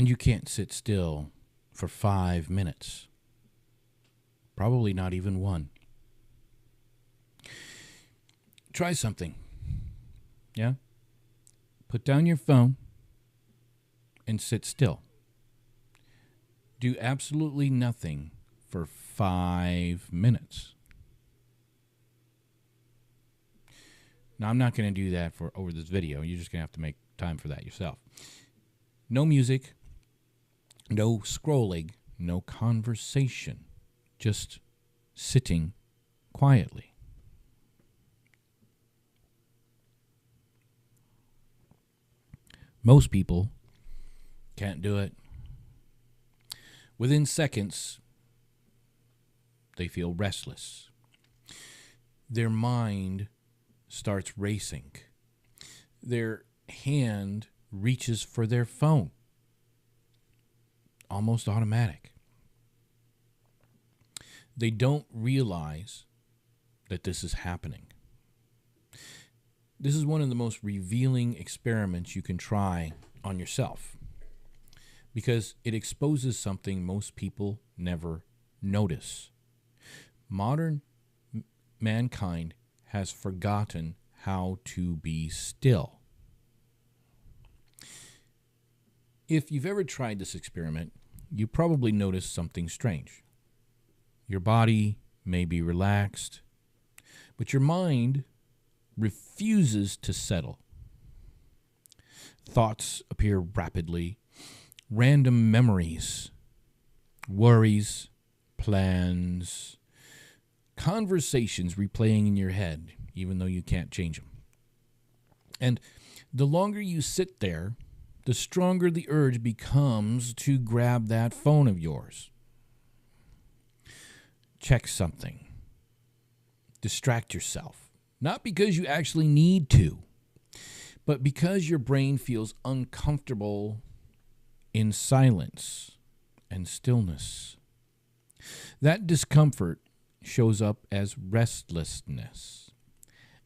And you can't sit still for 5 minutes. Probably not even one. Try something. Yeah? Put down your phone and sit still. Do absolutely nothing for 5 minutes. Now, I'm not going to do that over this video. You're just going to have to make time for that yourself. No music, no scrolling, no conversation. Just sitting quietly. Most people can't do it. Within seconds, they feel restless. Their mind starts racing. Their hand reaches for their phone. Almost automatic. They don't realize that this is happening. This is one of the most revealing experiments you can try on yourself because it exposes something most people never notice. Modern mankind has forgotten how to be still. If you've ever tried this experiment, you probably noticed something strange. Your body may be relaxed, but your mind refuses to settle. Thoughts appear rapidly, random memories, worries, plans, conversations replaying in your head, even though you can't change them. And the longer you sit there, the stronger the urge becomes to grab that phone of yours. Check something. Distract yourself. Not because you actually need to, but because your brain feels uncomfortable in silence and stillness. That discomfort shows up as restlessness,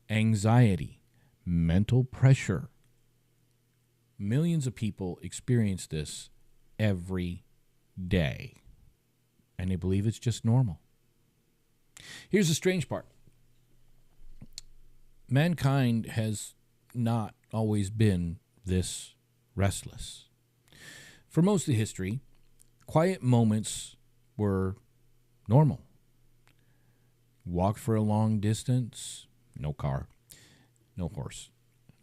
anxiety, mental pressure. Millions of people experience this every day, and they believe it's just normal. Here's the strange part. Mankind has not always been this restless. For most of history, quiet moments were normal. Walk for a long distance, no car, no horse.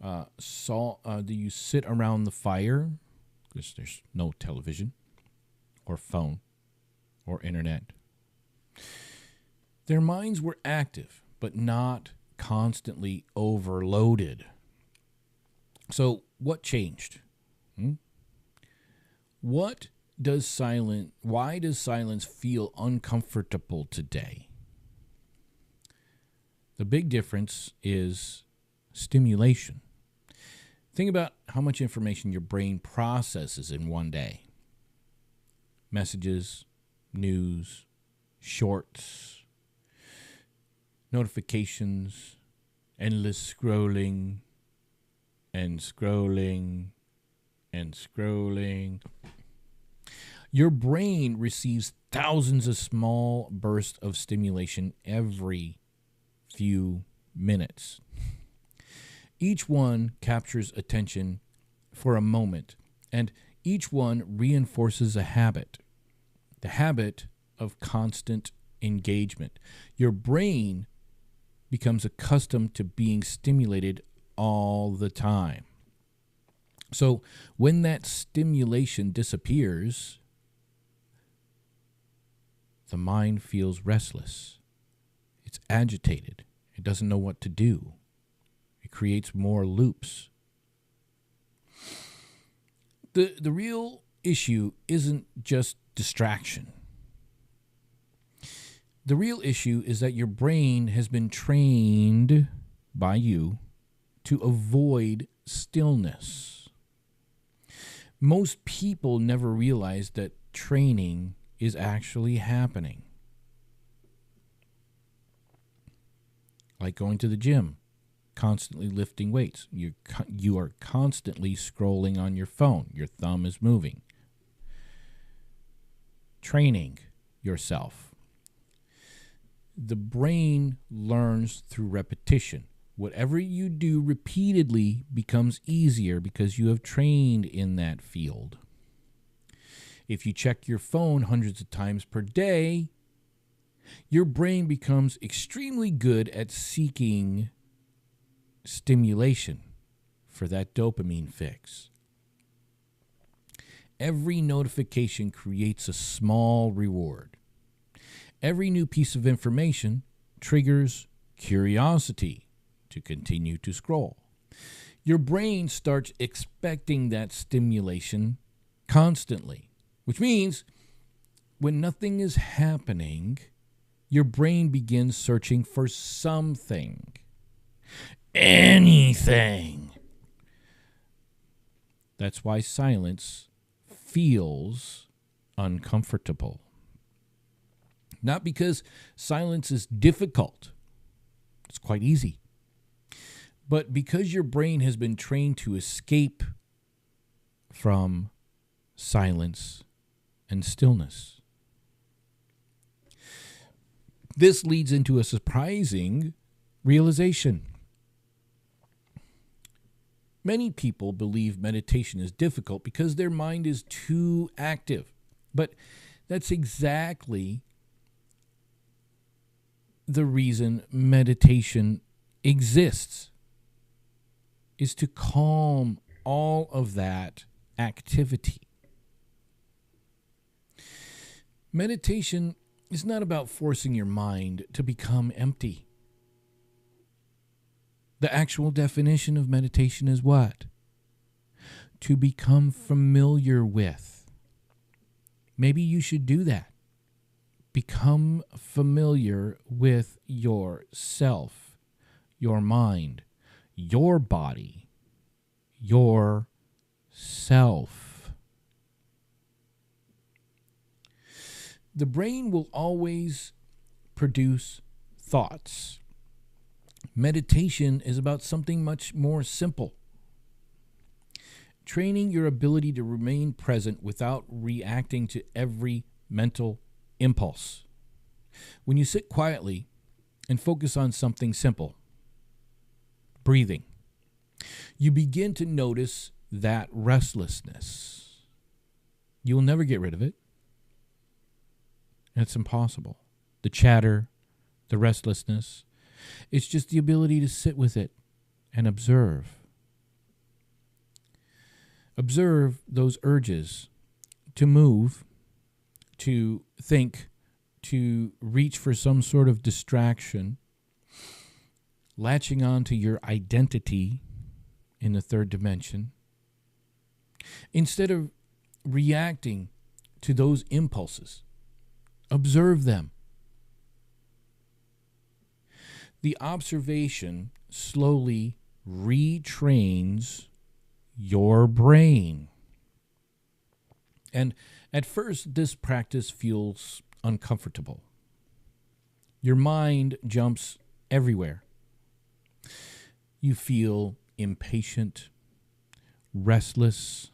Do you sit around the fire? Because there's no television or phone or internet. Their minds were active, but not constantly overloaded. So what changed? Why does silence feel uncomfortable today? The big difference is stimulation. Think about how much information your brain processes in one day. Messages, news, shorts, notifications, endless scrolling, and scrolling, and scrolling. Your brain receives thousands of small bursts of stimulation every few minutes. Each one captures attention for a moment, and each one reinforces a habit, the habit of constant engagement. Your brain becomes accustomed to being stimulated all the time. So when that stimulation disappears, the mind feels restless. It's agitated. It doesn't know what to do. It creates more loops. The real issue isn't just distraction. The real issue is that your brain has been trained by you to avoid stillness. Most people never realize that training is actually happening. Like going to the gym, constantly lifting weights. You are constantly scrolling on your phone. Your thumb is moving. training yourself. The brain learns through repetition. Whatever you do repeatedly becomes easier because you have trained in that field. If you check your phone hundreds of times per day, your brain becomes extremely good at seeking stimulation for that dopamine fix. Every notification creates a small reward. Every new piece of information triggers curiosity to continue to scroll. Your brain starts expecting that stimulation constantly, which means when nothing is happening, your brain begins searching for something, anything. That's why silence feels uncomfortable. Not because silence is difficult. It's quite easy. But because your brain has been trained to escape from silence and stillness. This leads into a surprising realization. Many people believe meditation is difficult because their mind is too active. But that's exactly the reason meditation exists, is to calm all of that activity. Meditation is not about forcing your mind to become empty. The actual definition of meditation is what? To become familiar with. Maybe you should do that. Become familiar with yourself, your mind, your body, your self. The brain will always produce thoughts. Meditation is about something much more simple. Training your ability to remain present without reacting to every mental impulse. When you sit quietly and focus on something simple, breathing, you begin to notice that restlessness. You will never get rid of it. It's impossible. The chatter, the restlessness, it's just the ability to sit with it and observe. Observe those urges to move, to think, to reach for some sort of distraction, latching on to your identity in the third dimension, instead of reacting to those impulses. Observe them. The observation slowly retrains your brain. And at first, this practice feels uncomfortable. Your mind jumps everywhere. You feel impatient, restless.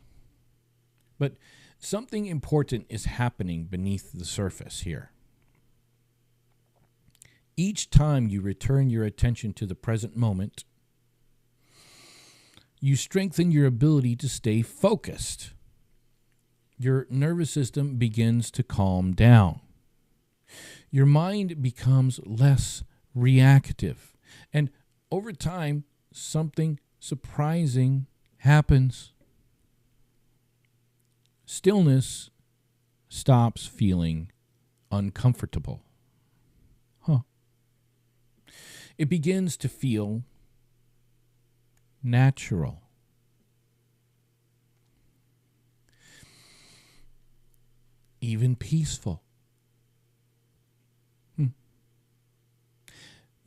But something important is happening beneath the surface here. Each time you return your attention to the present moment, you strengthen your ability to stay focused. Your nervous system begins to calm down. Your mind becomes less reactive. And over time, something surprising happens. Stillness stops feeling uncomfortable. It begins to feel natural. Even peaceful.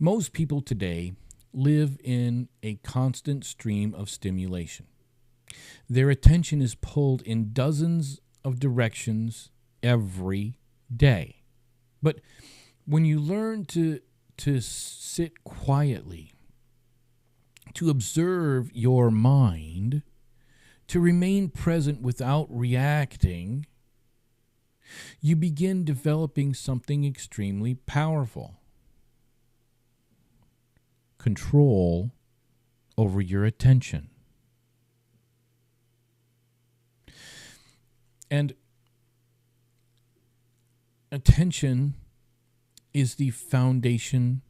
Most people today live in a constant stream of stimulation. Their attention is pulled in dozens of directions every day. But when you learn to sit quietly, to observe your mind, to remain present without reacting, you begin developing something extremely powerful. Control over your attention. And attention is the foundation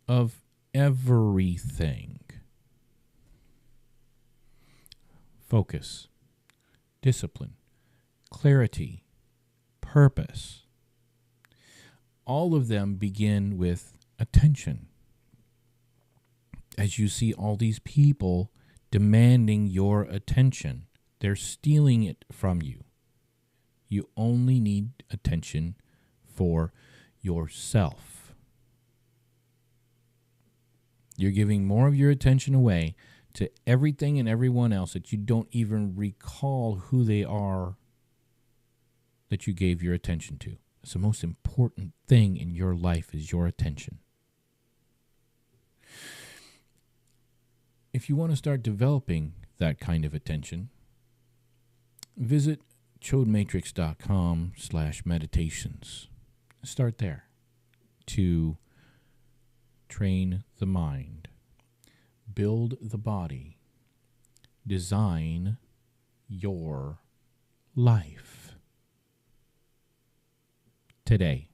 of everything. Focus, discipline, clarity, purpose. All of them begin with attention. As you see all these people demanding your attention, they're stealing it from you. You only need attention for yourself. You're giving more of your attention away to everything and everyone else that you don't even recall who they are that you gave your attention to. It's the most important thing in your life is your attention. If you want to start developing that kind of attention, visit CHODMATRIX.com/meditations. Start there to train the mind, build the body, design your life today.